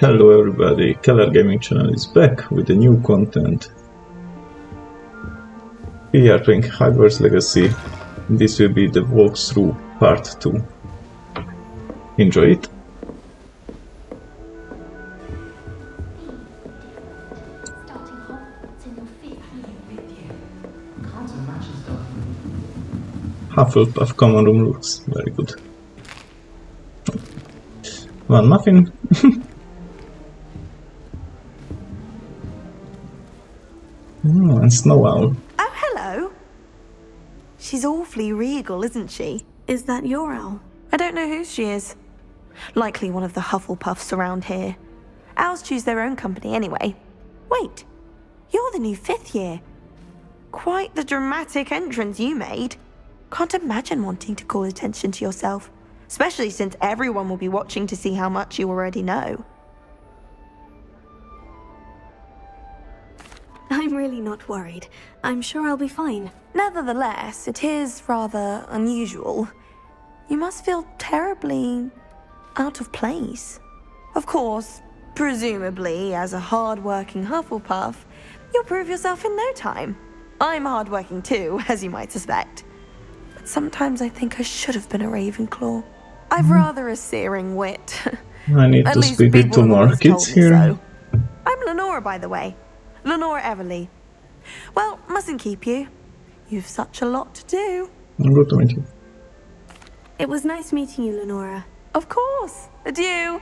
Hello everybody, Keller Gaming Channel is back with the new content. We are playing Hogwarts Legacy. This will be the walkthrough part 2. Enjoy it! Hufflepuff common room looks very good. One muffin. And Snow Owl. Oh, hello. She's awfully regal, isn't she? Is that your owl? I don't know whose she is. Likely one of the Hufflepuffs around here. Owls choose their own company anyway. Wait, you're the new 5th year. Quite the dramatic entrance you made. Can't imagine wanting to call attention to yourself, especially since everyone will be watching to see how much you already know. I'm really not worried. I'm sure I'll be fine. Nevertheless, it is rather unusual. You must feel terribly out of place. Of course, presumably, as a hard-working Hufflepuff, you'll prove yourself in no time. I'm hard-working too, as you might suspect. But sometimes I think I should have been a Ravenclaw. I've rather a searing wit. I need to speak with 2 more kids here. So. I'm Lenora, by the way. Lenora Everly. Well, mustn't keep you. You've such a lot to do. Good to meet you. It was nice meeting you, Lenora. Of course. Adieu.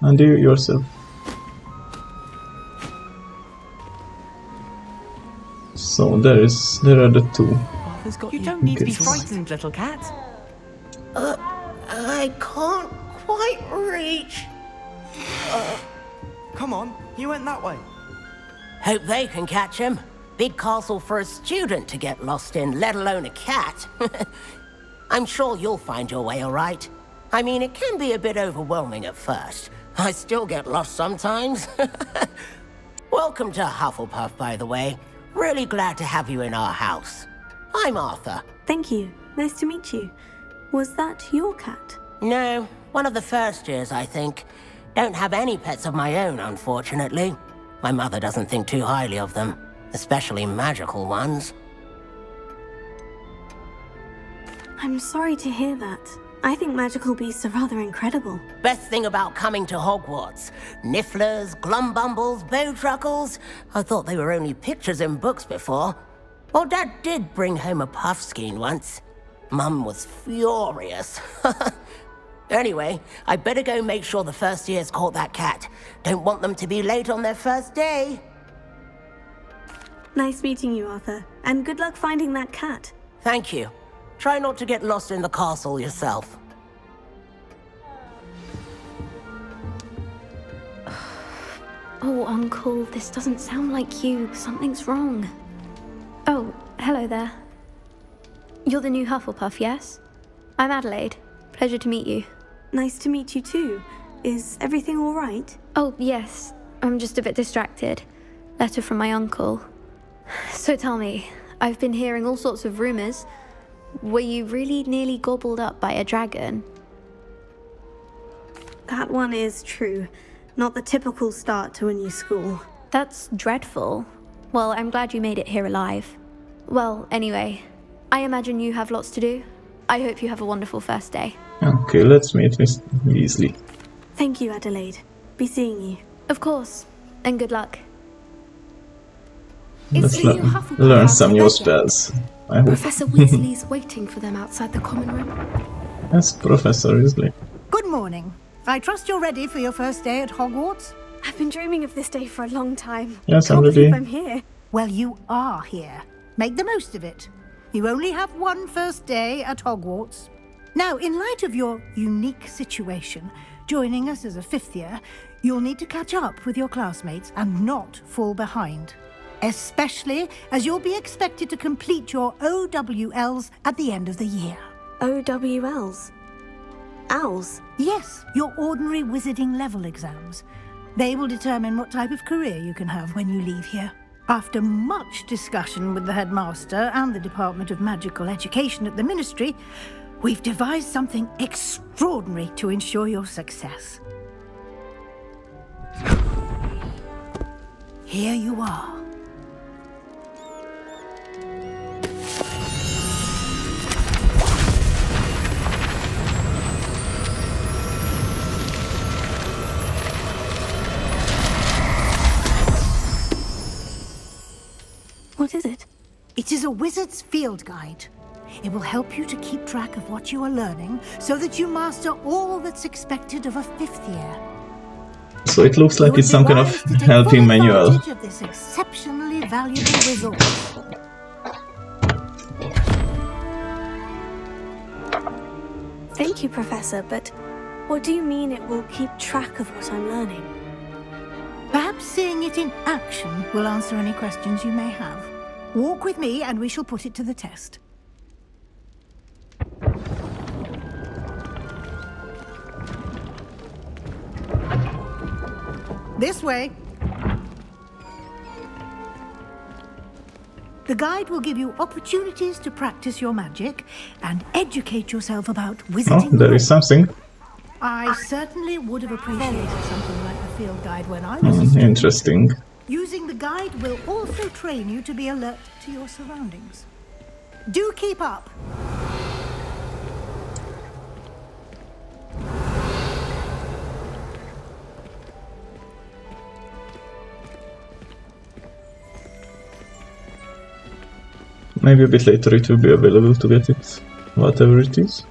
And you yourself. So there are the 2. You don't need to be frightened, little cat. I can't quite reach. Come on, you went that way. Hope they can catch him. Big castle for a student to get lost in, let alone a cat. I'm sure you'll find your way all right. I mean, it can be a bit overwhelming at first. I still get lost sometimes. Welcome to Hufflepuff, by the way. Really glad to have you in our house. I'm Arthur. Thank you. Nice to meet you. Was that your cat? No, one of the first years, I think. Don't have any pets of my own, unfortunately. My mother doesn't think too highly of them, especially magical ones. I'm sorry to hear that. I think magical beasts are rather incredible. Best thing about coming to Hogwarts. Nifflers, glumbumbles, bowtruckles. I thought they were only pictures in books before. Well, Dad did bring home a puffskein once. Mum was furious. Anyway, I better go make sure the first years caught that cat. Don't want them to be late on their first day. Nice meeting you, Arthur. And good luck finding that cat. Thank you. Try not to get lost in the castle yourself. Oh, Uncle, this doesn't sound like you. Something's wrong. Oh, hello there. You're the new Hufflepuff, yes? I'm Adelaide. Pleasure to meet you. Nice to meet you too. Is everything all right? Oh, yes. I'm just a bit distracted. Letter from my uncle. So tell me, I've been hearing all sorts of rumors. Were you really nearly gobbled up by a dragon? That one is true. Not the typical start to a new school. That's dreadful. Well, I'm glad you made it here alive. Well, anyway, I imagine you have lots to do. I hope you have a wonderful first day. Okay, let's meet Miss Weasley. Thank you, Adelaide. Be seeing you. Of course. And good luck. Let's learn some new spells. I hope. Professor Weasley's waiting for them outside the common room. Yes, Professor Weasley. Good morning. I trust you're ready for your first day at Hogwarts? I've been dreaming of this day for a long time. Yes, I'm Can't ready. believe I'm here. Well, you are here. Make the most of it. You only have one first day at Hogwarts. Now, in light of your unique situation, joining us as a 5th year, you'll need to catch up with your classmates and not fall behind. Especially as you'll be expected to complete your OWLs at the end of the year. OWLs? Owls? Yes, your ordinary wizarding level exams. They will determine what type of career you can have when you leave here. After much discussion with the headmaster and the Department of Magical Education at the Ministry, we've devised something extraordinary to ensure your success. here you are. What is it? It is a wizard's field guide. It will help you to keep track of what you are learning so that you master all that's expected of a 5th year. So it looks like it's some kind of helping manual. Of this exceptionally valuable resource. Thank you, Professor, but what do you mean it will keep track of what I'm learning? Perhaps seeing it in action will answer any questions you may have. Walk with me and we shall put it to the test. This way. The guide will give you opportunities to practice your magic and educate yourself about wizarding. Oh, there is something. I certainly would have appreciated something like the field guide when I was a student. Interesting. Using the guide will also train you to be alert to your surroundings. Do keep up. Maybe a bit later it will be available to get it, whatever it is.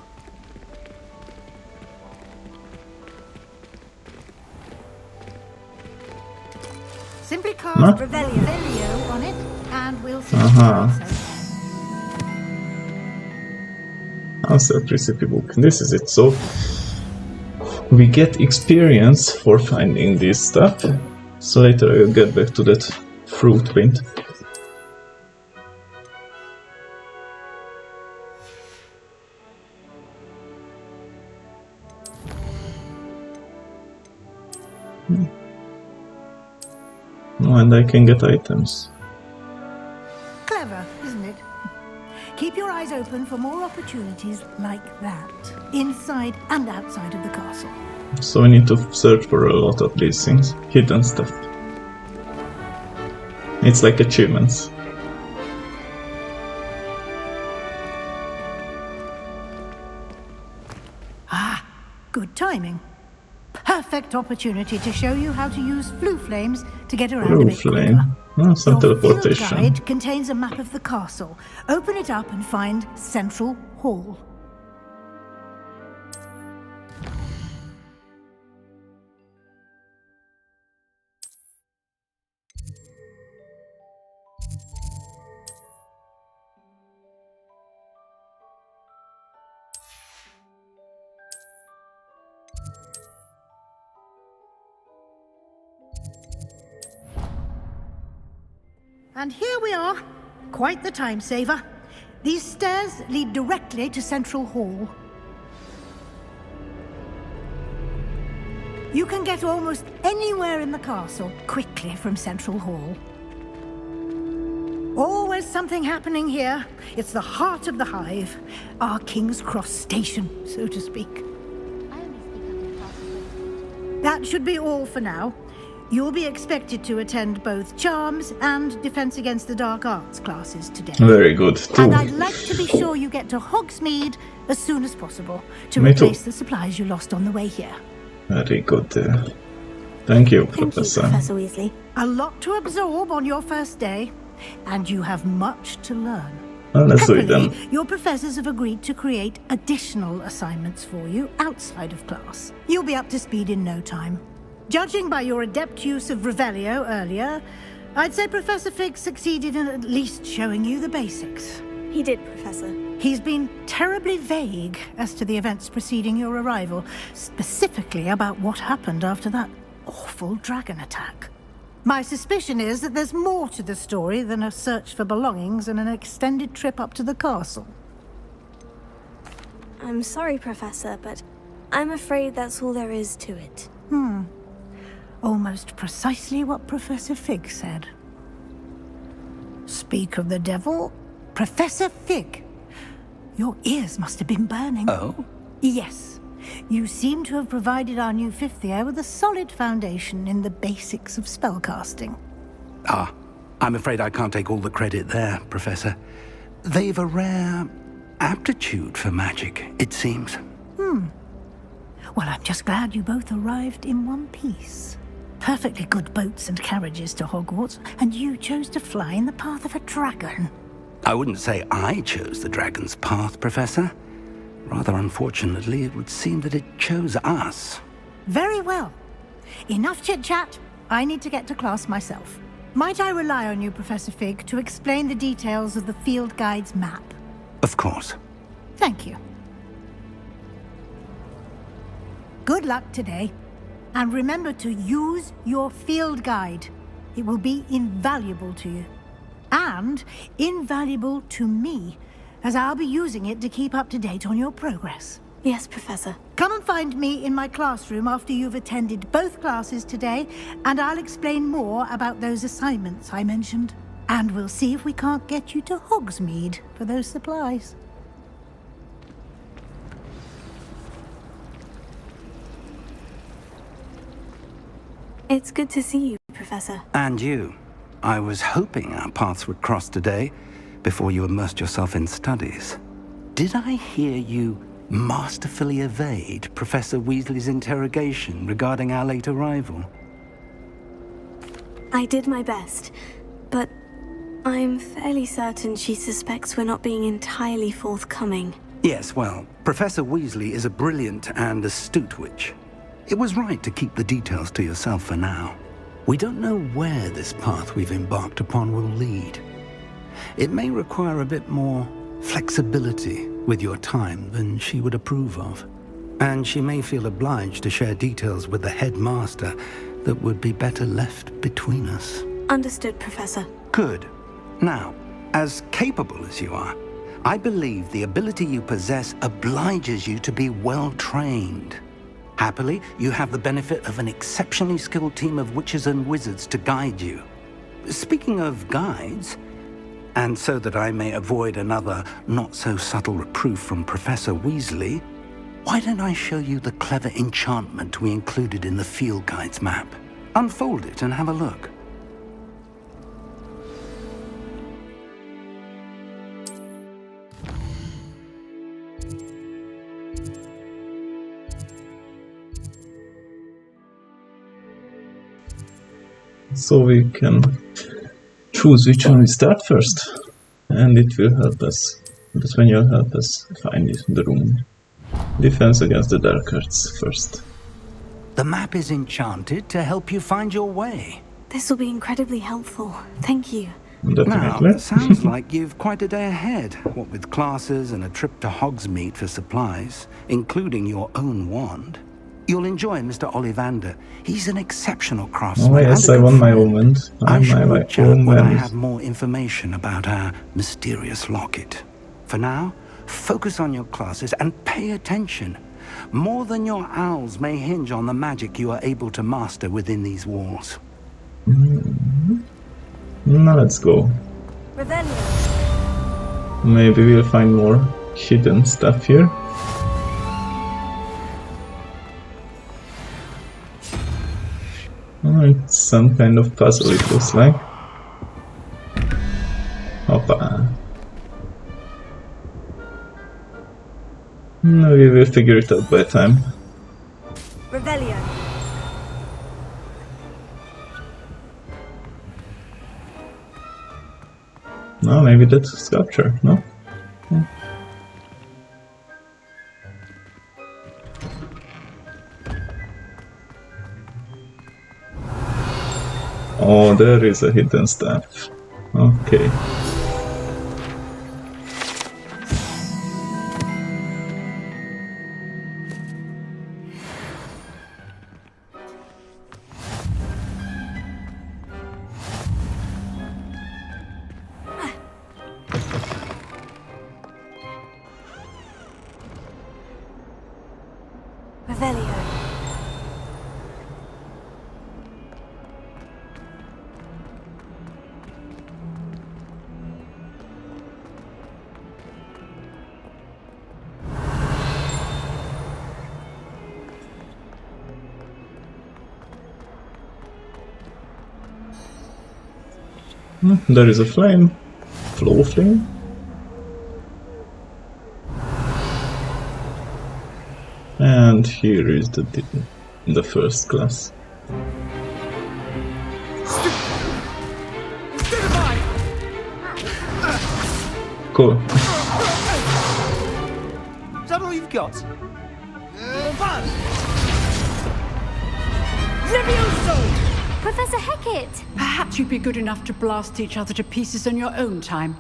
Simply cast Revelio on it, and we'll see. Answer recipe book. This is it. So we get experience for finding this stuff. So later I'll get back to that fruit print. Oh, and I can get items. Clever, isn't it? Keep your eyes open for more opportunities like that, inside and outside of the castle. So we need to search for a lot of these things. Hidden stuff. It's like achievements. Ah, good timing. Perfect opportunity to show you how to use flue flames to get around a bit quicker. Oh, some Your teleportation. field guide contains a map of the castle. Open it up and find Central Hall. And here we are. Quite the time saver. These stairs lead directly to Central Hall. You can get almost anywhere in the castle quickly from Central Hall. Always something happening here. It's the heart of the hive. Our King's Cross station, so to speak. That should be all for now. You'll be expected to attend both Charms and Defense Against the Dark Arts classes today. Very good, too. And I'd like to be sure you get to Hogsmeade as soon as possible to Me replace too. the supplies you lost on the way here. Very good. Thank you, Professor. Thank you, Professor Weasley. A lot to absorb on your first day, and you have much to learn. Well, let's do it Happily, then. your professors have agreed to create additional assignments for you outside of class. You'll be up to speed in no time. Judging by your adept use of Revelio earlier, I'd say Professor Fig succeeded in at least showing you the basics. He did, Professor. He's been terribly vague as to the events preceding your arrival, specifically about what happened after that awful dragon attack. My suspicion is that there's more to the story than a search for belongings and an extended trip up to the castle. I'm sorry, Professor, but I'm afraid that's all there is to it. Almost precisely what Professor Fig said. Speak of the devil, Professor Fig. Your ears must have been burning. Oh? Yes. You seem to have provided our new 5th year with a solid foundation in the basics of spellcasting. Ah, I'm afraid I can't take all the credit there, Professor. They've a rare aptitude for magic, it seems. Well, I'm just glad you both arrived in one piece. Perfectly good boats and carriages to Hogwarts, and you chose to fly in the path of a dragon. I wouldn't say I chose the dragon's path, Professor. Rather unfortunately, it would seem that it chose us. Very well. Enough chit-chat. I need to get to class myself. Might I rely on you, Professor Fig, to explain the details of the field guide's map? Of course. Thank you. Good luck today. And remember to use your field guide. It will be invaluable to you. And invaluable to me, as I'll be using it to keep up to date on your progress. Yes, Professor. Come and find me in my classroom after you've attended both classes today, and I'll explain more about those assignments I mentioned. And we'll see if we can't get you to Hogsmeade for those supplies. It's good to see you, Professor. And you. I was hoping our paths would cross today, before you immersed yourself in studies. Did I hear you masterfully evade Professor Weasley's interrogation regarding our late arrival? I did my best, but I'm fairly certain she suspects we're not being entirely forthcoming. Yes, well, Professor Weasley is a brilliant and astute witch. It was right to keep the details to yourself for now. We don't know where this path we've embarked upon will lead. It may require a bit more flexibility with your time than she would approve of. And she may feel obliged to share details with the headmaster that would be better left between us. Understood, Professor. Good. Now, as capable as you are, I believe the ability you possess obliges you to be well trained. Happily, you have the benefit of an exceptionally skilled team of witches and wizards to guide you. Speaking of guides, and so that I may avoid another not-so-subtle reproof from Professor Weasley, why don't I show you the clever enchantment we included in the field guide's map? Unfold it and have a look. So we can choose which one we start first, and it will help us. That's when you'll help us find the room. Defense against the dark arts first. The map is enchanted to help you find your way. This will be incredibly helpful. Thank you. Now, it sounds like you've quite a day ahead, what with classes and a trip to Hogsmeade for supplies, including your own wand. You'll enjoy Mr. Ollivander. He's an exceptional craftsman. Oh yes, I won my omen. I shall reach out when I have more information about our mysterious locket. For now, focus on your classes and pay attention. More than your owls may hinge on the magic you are able to master within these walls. Now let's go. Maybe we'll find more hidden stuff here. Oh, it's some kind of puzzle, it looks like. Hoppa. No, we will figure it out by time. Revelio. No, maybe that's sculpture, no? Yeah. Oh, there is a hidden stuff. Okay. Revelio. There is a flame. Flow flame? And here is the first class. Cool. Is that all you've got? Professor Hecat! Perhaps you'd be good enough to blast each other to pieces on your own time.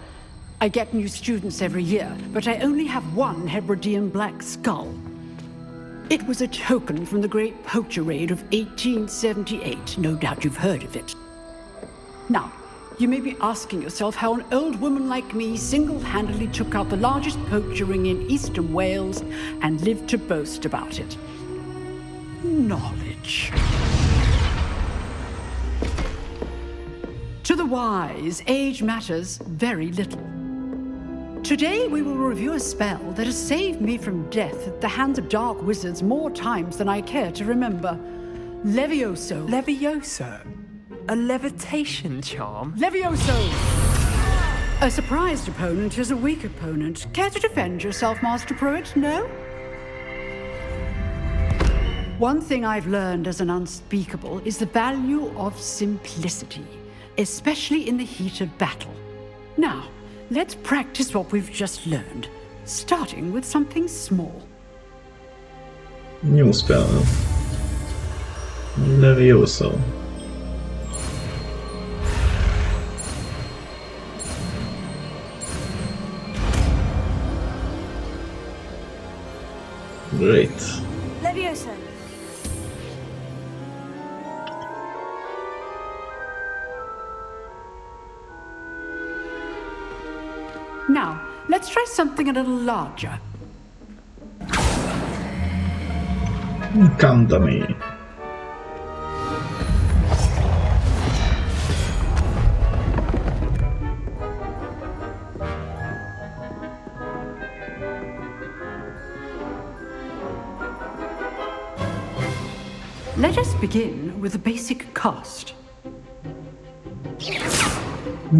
I get new students every year, but I only have one Hebridean black skull. It was a token from the Great Poacher Raid of 1878. No doubt you've heard of it. Now, you may be asking yourself how an old woman like me single-handedly took out the largest poacher ring in eastern Wales and lived to boast about it. Knowledge. To the wise, age matters very little. Today we will review a spell that has saved me from death at the hands of dark wizards more times than I care to remember. Levioso. Levioso? A levitation charm? Levioso! A surprised opponent is a weak opponent. Care to defend yourself, Master Pruitt? No? One thing I've learned as an unspeakable is the value of simplicity, especially in the heat of battle. Now, let's practice what we've just learned, starting with something small. New spell. Levioso. Great. Levioso. Now, let's try something a little larger. Canta me. Let us begin with a basic cast.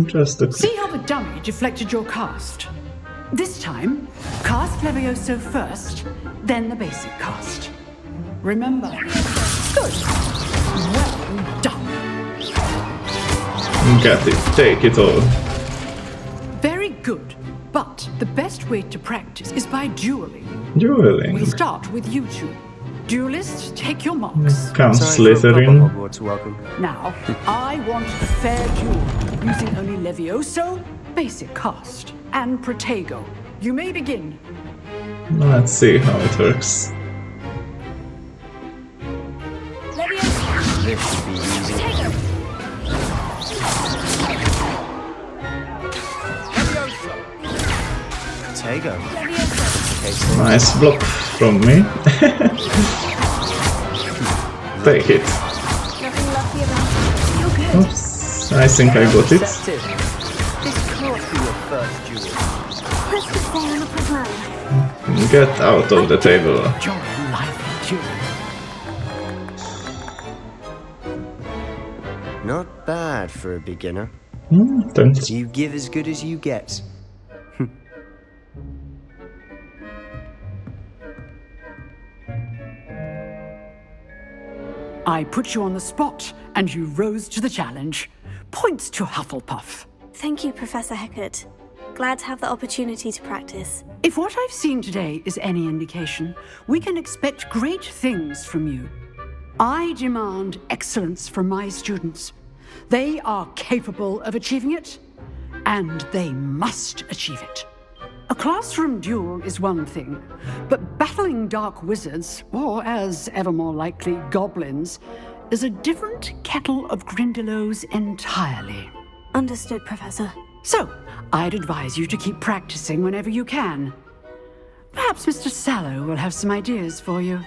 Just See how the dummy deflected your cast? This time, cast Levioso first, then the basic cast. Remember. Good. Well done. Get it, take it all. Very good. But the best way to practice is by dueling. Dueling. We'll start with you two. Duelists, take your marks. Count Sorry for a proper Slytherin. Hogwarts welcome. Now, I want a fair duel, using only Levioso, basic cast, and Protego. You may begin. Let's see how it works. This should be easy. Protego. Okay, so Nice block from me. Take it. Nothing lucky about it. You're good. Oops, I think I got it. accepted. This can't be your first duel. Let's just stay on the plan. Get out of the table. Enjoy life duel. Not bad for a beginner. Thanks. You give as good as you get. I put you on the spot, and you rose to the challenge. Points to Hufflepuff. Thank you, Professor Hecat. Glad to have the opportunity to practice. If what I've seen today is any indication, we can expect great things from you. I demand excellence from my students. They are capable of achieving it, and they must achieve it. A classroom duel is one thing, but battling dark wizards, or as ever more likely, goblins, is a different kettle of Grindylows entirely. Understood, Professor. So, I'd advise you to keep practicing whenever you can. Perhaps Mr. Sallow will have some ideas for you.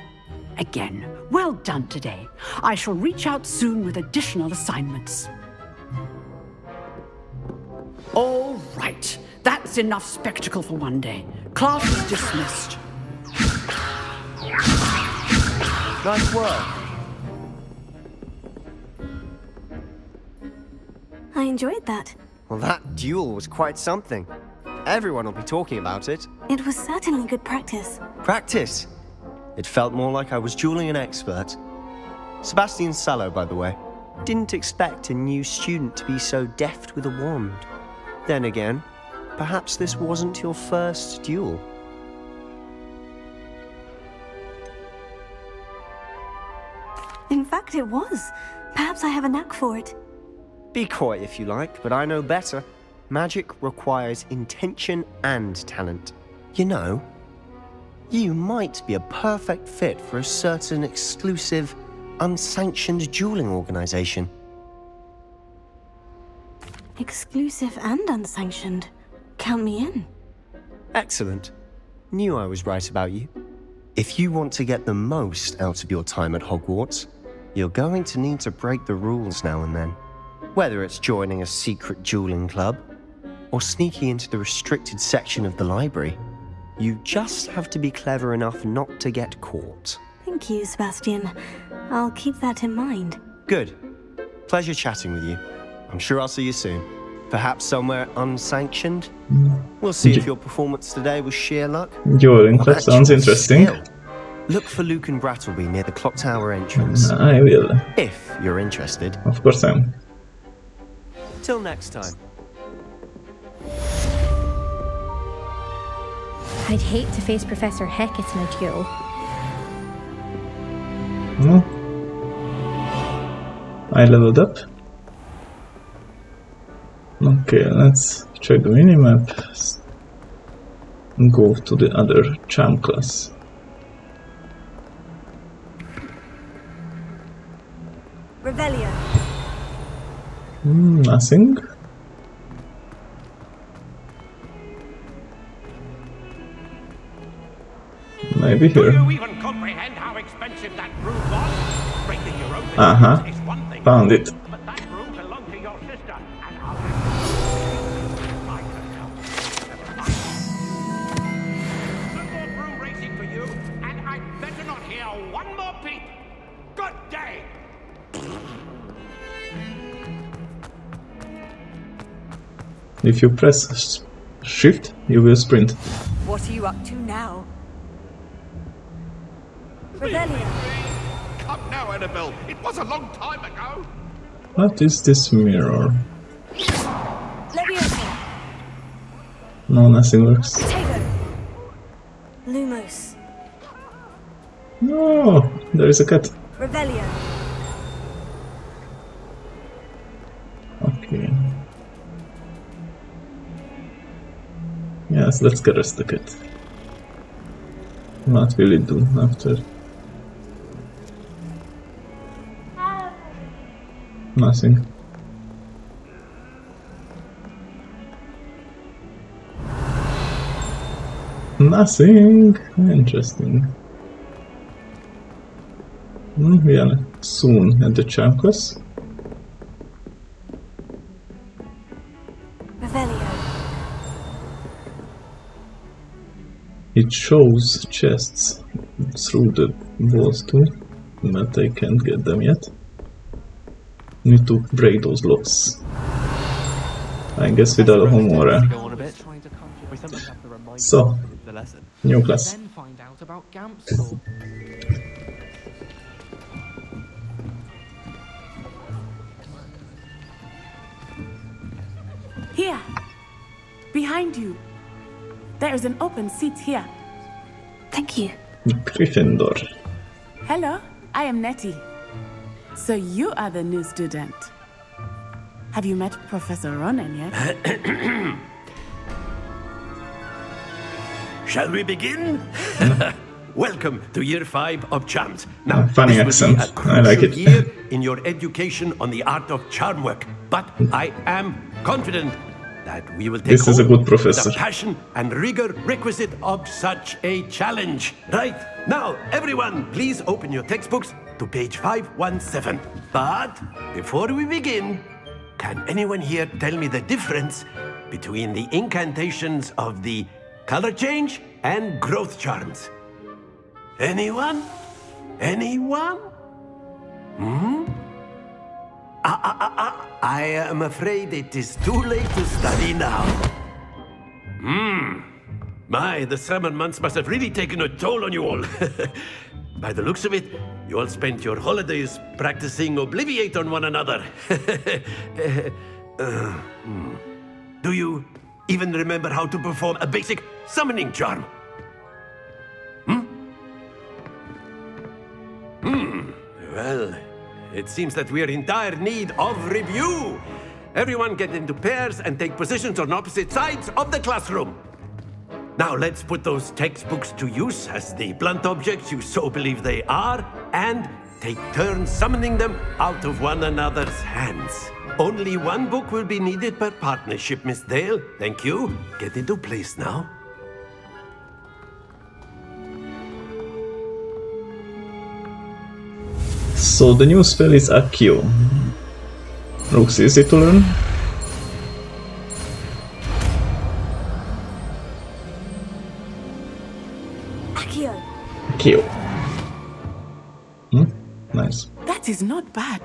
Again, well done today. I shall reach out soon with additional assignments. All right. That's enough spectacle for one day. Class is dismissed. Nice work. I enjoyed that. Well, that duel was quite something. Everyone will be talking about it. It was certainly good practice. Practice? It felt more like I was dueling an expert. Sebastian Sallow, by the way. Didn't expect a new student to be so deft with a wand. Then again, perhaps this wasn't your first duel. In fact, it was. Perhaps I have a knack for it. Be coy if you like, but I know better. Magic requires intention and talent. You know, you might be a perfect fit for a certain exclusive, unsanctioned dueling organization. Exclusive and unsanctioned. Count me in. Excellent. Knew I was right about you. If you want to get the most out of your time at Hogwarts, you're going to need to break the rules now and then. Whether it's joining a secret dueling club, or sneaking into the restricted section of the library, you just have to be clever enough not to get caught. Thank you, Sebastian. I'll keep that in mind. Good. Pleasure chatting with you. I'm sure I'll see you soon. Perhaps somewhere unsanctioned? We'll see if your performance today was sheer luck. Dueling club sounds interesting. Skill. Look for Luke and Brattleby near the clock tower entrance. I will. If you're interested. Of course I am. Till next time. I'd hate to face Professor Hecat in a duel. I leveled up. Okay, let's check the minimap. And go to the other charm class. Revelio. Nothing. Maybe here. Do you even comprehend how expensive that broom was? Breaking your own is one thing. Found it. But that broom belonged to your sister, and I'll no more broom racing for you, and I'd better not hear one more peep. Good day. If you press shift, you will sprint. What are you up to now? Revelio. Come now, Annabelle. It was a long time ago. What is this mirror? Leviosa. No, nothing works. Potato. Lumos. No, there is a cat. Revelio. Okay. Yes, let's get us the cat. What will it do after? Nothing. Nothing. Interesting. We are soon at the charm class. Revelio. It shows chests through the walls too, but I can't get them yet. Need to break those locks. I guess with a more. So, new class. Here, behind you. There is an open seat here. Thank you. Gryffindor. Hello, I am Nettie. So you are the new student. Have you met Professor Ronen yet? Shall we begin? Welcome to year 5 of charms. Now, funny this will accent. be a I like crucial it. year in your education on the art of charm work. But I am confident that we will take This is a home good professor. the passion and rigor requisite of such a challenge. Right, now everyone, please open your textbooks to page 517. But before we begin, can anyone here tell me the difference between the incantations of the color change and growth charms? Anyone? Anyone? I am afraid it is too late to study now. My, the summer months must have really taken a toll on you all. By the looks of it, you all spent your holidays practicing Obliviate on one another. Do you even remember how to perform a basic summoning charm? Well, it seems that we are in dire need of review. Everyone get into pairs and take positions on opposite sides of the classroom. Now let's put those textbooks to use as the blunt objects you so believe they are, and take turns summoning them out of one another's hands. Only one book will be needed per partnership, Miss Dale. Thank you. Get into place now. So the new spell is accio. Looks easy to learn. Accio. Accio. Nice. That is not bad.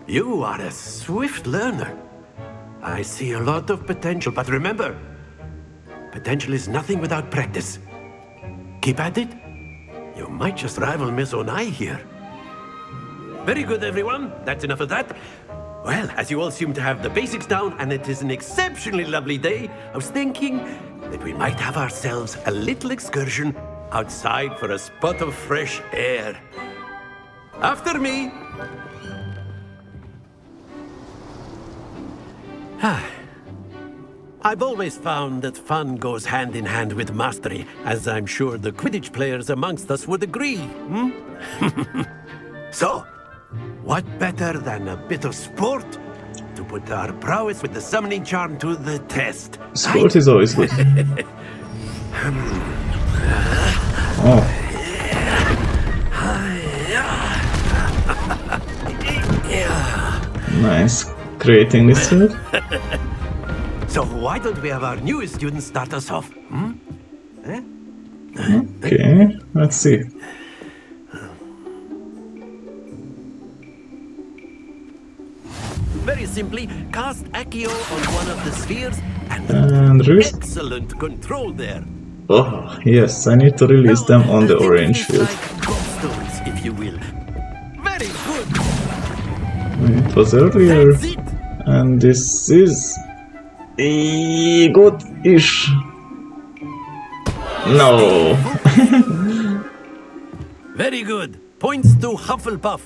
You are a swift learner. I see a lot of potential, but remember, potential is nothing without practice. Keep at it. You might just rival Miss Onai here. Very good, everyone. That's enough of that. Well, as you all seem to have the basics down, and it is an exceptionally lovely day, I was thinking that we might have ourselves a little excursion outside for a spot of fresh air. After me. I've always found that fun goes hand in hand with mastery, as I'm sure the Quidditch players amongst us would agree. So, what better than a bit of sport to put our prowess with the summoning charm to the test? Sport is always good. Oh. Nice. Creating this set. So why don't we have our newest student start us off? Okay, let's see. Very simply, cast accio on one of the spheres And release. excellent control there. Oh, yes, I need to release them on the orange field. Like gobstones, if you will. Very good. It was earlier. And this is good-ish. No. Very good. Points to Hufflepuff.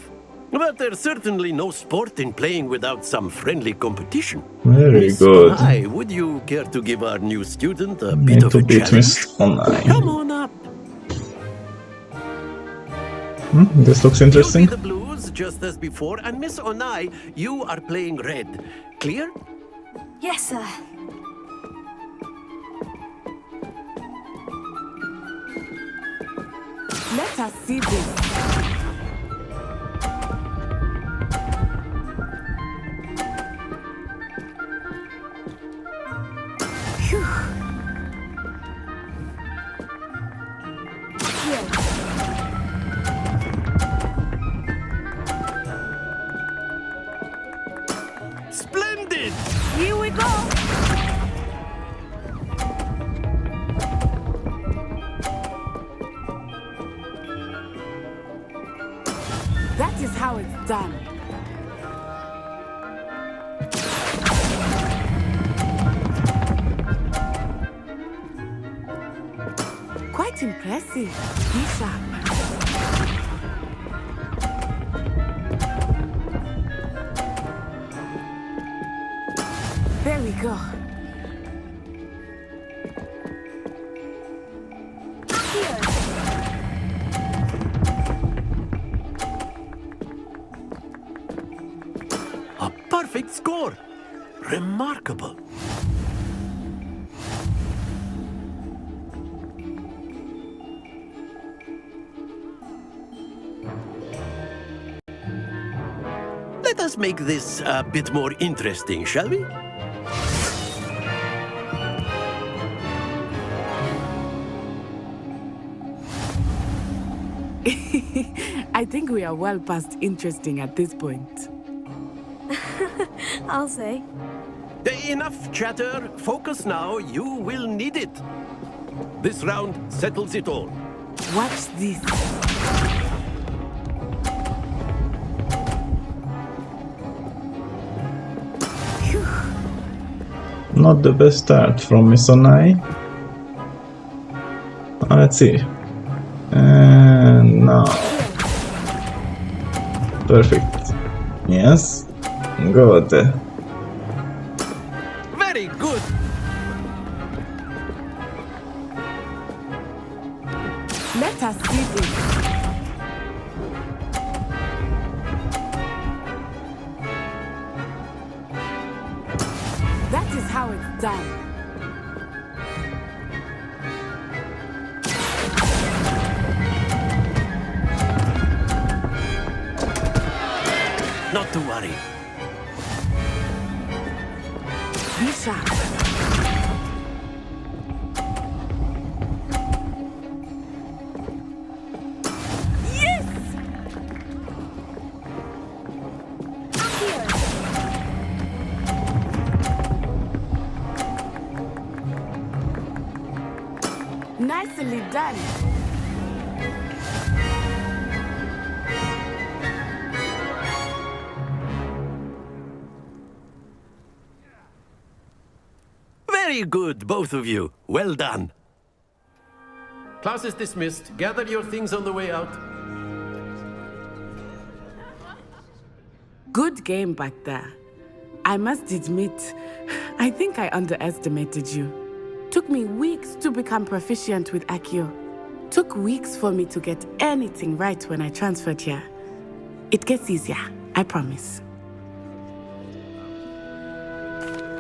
But there's certainly no sport in playing without some friendly competition. Very Miss good. Onai, would you care to give our new student a bit of a beat challenge? Miss Onai. Come on up. This looks interesting. You be the blues, just as before, and Miss Onai, you are playing red. Clear? Yes, sir. Let us see this. Splendid! Here we go! That is how it's done. Quite impressive. Be sharp. There we go. A perfect score. Remarkable. Let us make this a bit more interesting, shall we? I think we are well past interesting at this point. I'll say. Enough chatter. Focus now. You will need it. This round settles it all. Watch this. Not the best start from Miss Onai. Let's see. And now. Perfect. Yes. Good. Very good. Let us see this. That is how it's done. Not to worry. Be sharp. Yes! Nicely done. Very good, both of you. Well done. Class is dismissed. Gather your things on the way out. Good game back there. I must admit, I think I underestimated you. Took me weeks to become proficient with accio. Took weeks for me to get anything right when I transferred here. It gets easier, I promise.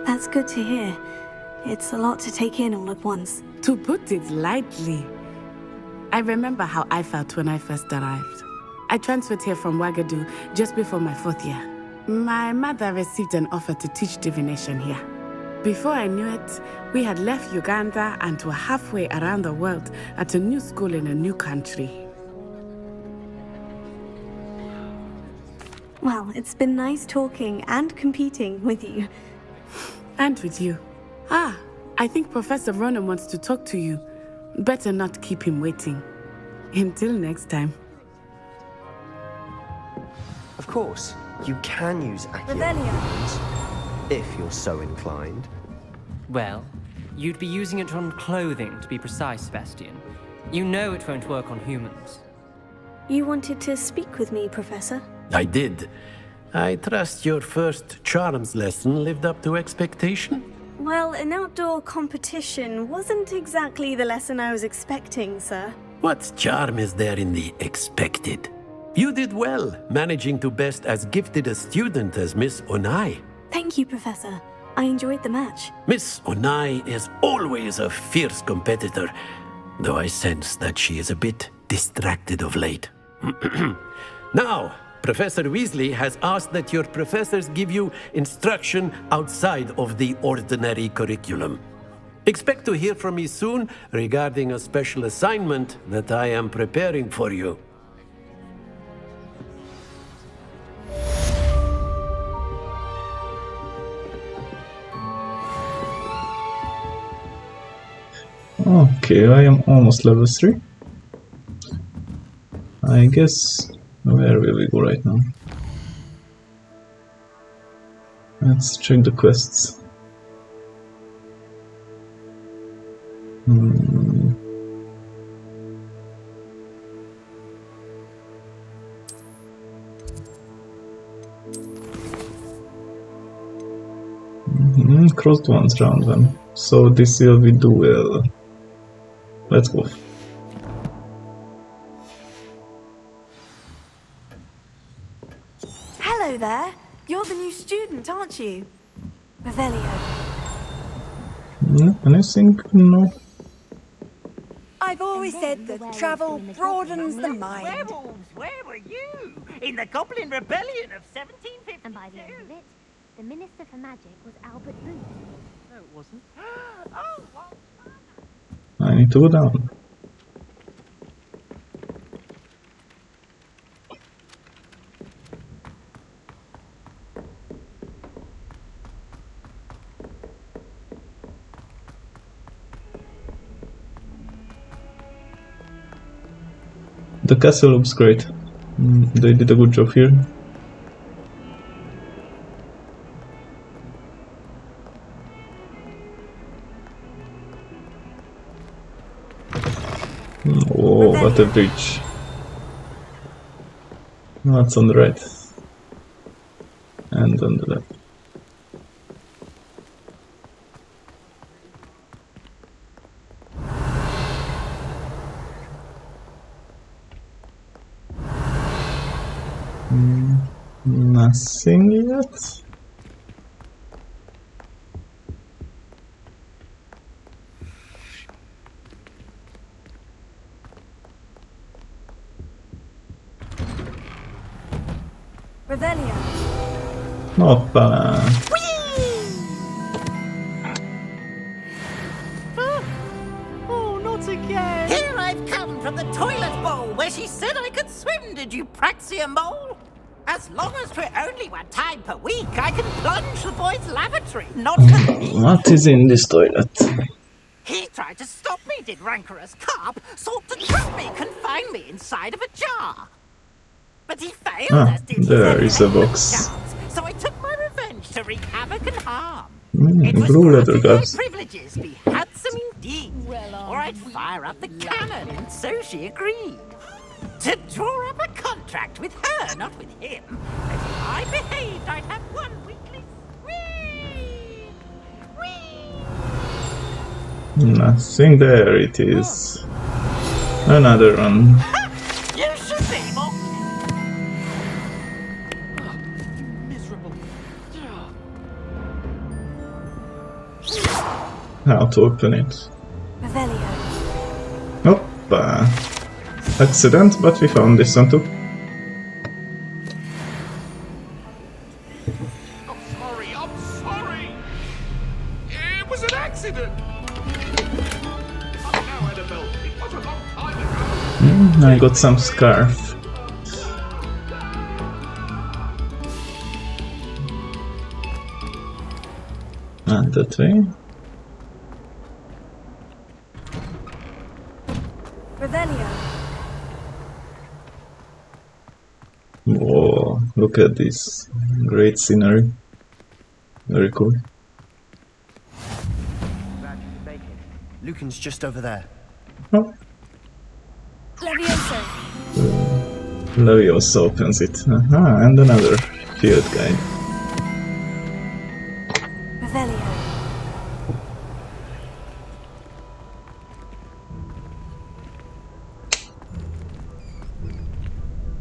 That's good to hear. It's a lot to take in all at once. To put it lightly, I remember how I felt when I first arrived. I transferred here from Ouagadougou just before my 4th year. My mother received an offer to teach divination here. Before I knew it, we had left Uganda and were halfway around the world at a new school in a new country. Well, it's been nice talking and competing with you. And with you. Ah, I think Professor Ronan wants to talk to you. Better not keep him waiting. Until next time. Of course, you can use accio Revelio. if you're so inclined. Well, you'd be using it on clothing, to be precise, Sebastian. You know it won't work on humans. You wanted to speak with me, Professor? I did. I trust your first charms lesson lived up to expectation? Well, an outdoor competition wasn't exactly the lesson I was expecting, sir. What charm is there in the expected? You did well, managing to best as gifted a student as Miss Onai. Thank you, Professor. I enjoyed the match. Miss Onai is always a fierce competitor, though I sense that she is a bit distracted of late. Now, Professor Weasley has asked that your professors give you instruction outside of the ordinary curriculum. Expect to hear from me soon regarding a special assignment that I am preparing for you. Okay, I am almost level 3. I guess... where will we go right now? Let's check the quests. Crossed once round then. So this will be duel. Let's go. Hello there. You're the new student, aren't you? Revelio. Anything? No. I've always said that travel broadens the mind. Werewolves, where were you? In the Goblin Rebellion of 1752. And by the end of it, the Minister for Magic was Albert Booth. No, it wasn't. Oh, well. I need to go down. The castle looks great. They did a good job here. Oh, what a bridge. What's on the right? And on the left. Nothing yet. Revelio. Hoppa. Oh, not again! Here I've come from the toilet bowl where she said I could swim, did you praxia mole? As long as we're only one time per week, I can plunge the boys' lavatory, not for me. What is in this toilet? He tried to stop me, did rancorous carp, sought to trap me, confine me inside of a jar. But he failed, as did there his is a own box. chance, so I took my revenge to wreak havoc and harm. Blue leather gloves. Privileges be handsome indeed, or I'd fire up the cannon, and so she agreed. To draw up a contract with her, not with him. As if I behaved, I'd have one weekly whee! Whee! Nothing there, it is. Another one. You should be more. Miserable. How to open it? Revelio. Hoppa. Accident, but we found this one too. I'm sorry. It was an accident. Oh, now, Annabelle, it was a long time ago. I got some scarf. And that way. Revelio. Whoa, look at this great scenery. Very cool. Lucan's just over there. Oh, Levioso. Leviosa opens it. Aha, and another field guide. Revelio.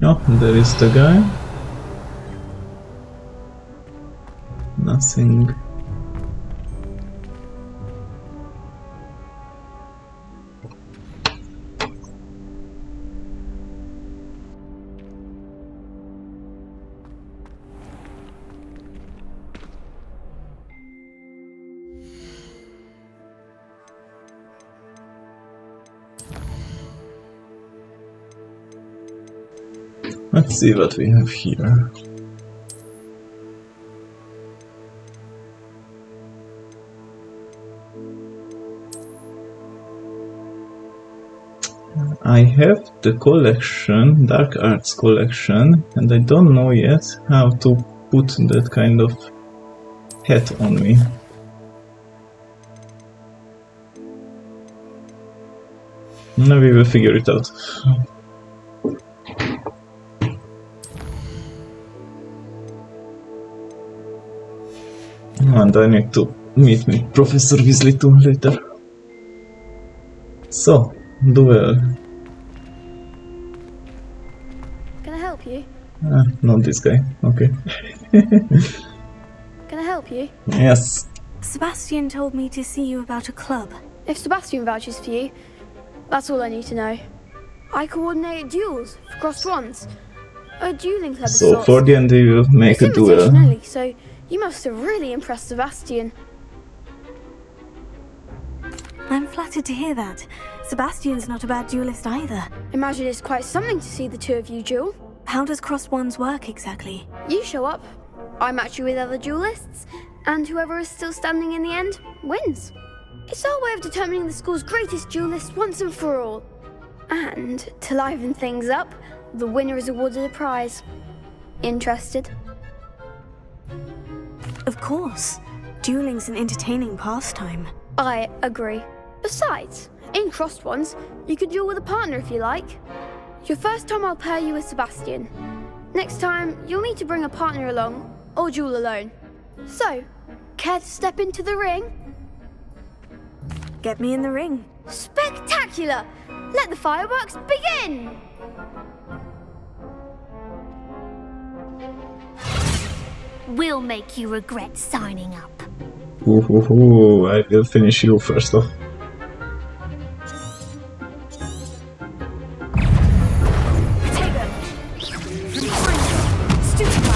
Oh, there is the guy. Nothing. Let's see what we have here. I have the collection, Dark Arts collection, and I don't know yet how to put that kind of hat on me. Now we will figure it out. And I need to meet Professor Weasley too later. So, duel. Can I help you? Not this guy. Okay. Can I help you? Yes. Sebastian told me to see you about a club. If Sebastian vouches for you, that's all I need to know. I coordinate duels for crossed wands. A dueling club of So sorts. for the end we will make a duel. Invitation only, so you must have really impressed Sebastian. I'm flattered to hear that. Sebastian's not a bad duelist either. Imagine it's quite something to see the two of you duel. How does crossed wands work exactly? You show up, I match you with other duelists, and whoever is still standing in the end wins. It's our way of determining the school's greatest duelist once and for all. And to liven things up, the winner is awarded a prize. Interested? Of course. Dueling's an entertaining pastime. I agree. Besides, in crossed ones, you could duel with a partner if you like. Your first time I'll pair you with Sebastian. Next time, you'll need to bring a partner along, or duel alone. So, care to step into the ring? Get me in the ring. Spectacular! Let the fireworks begin! We'll make you regret signing up. I will finish you first off.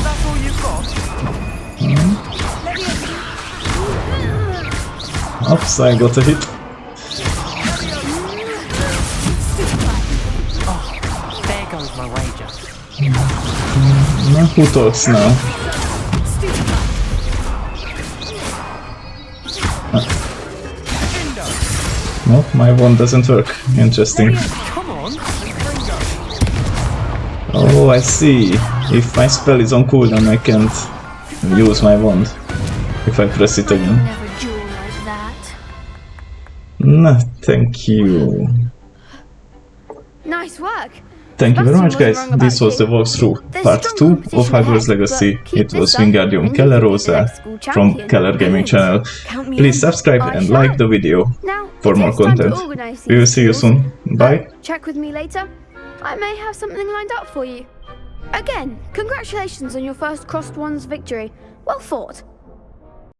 That's all you've got? Oops, I got a hit. Oh, there goes my wager. Who talks now? No, my wand doesn't work. Interesting. Come on. Oh, I see. If my spell is on cooldown, I can't use my wand if I press it again. Never duel like that. No, thank you. Nice work. Thank you very much, guys. This was the walkthrough, part 2 of Hogwarts Legacy. It was Wingardium Kellerosa from Keller Gaming Channel. Please subscribe and like the video for more content. We will see you soon. Bye. Check with me later. I may have something lined up for you. Again, congratulations on your first crossed ones victory. Well fought.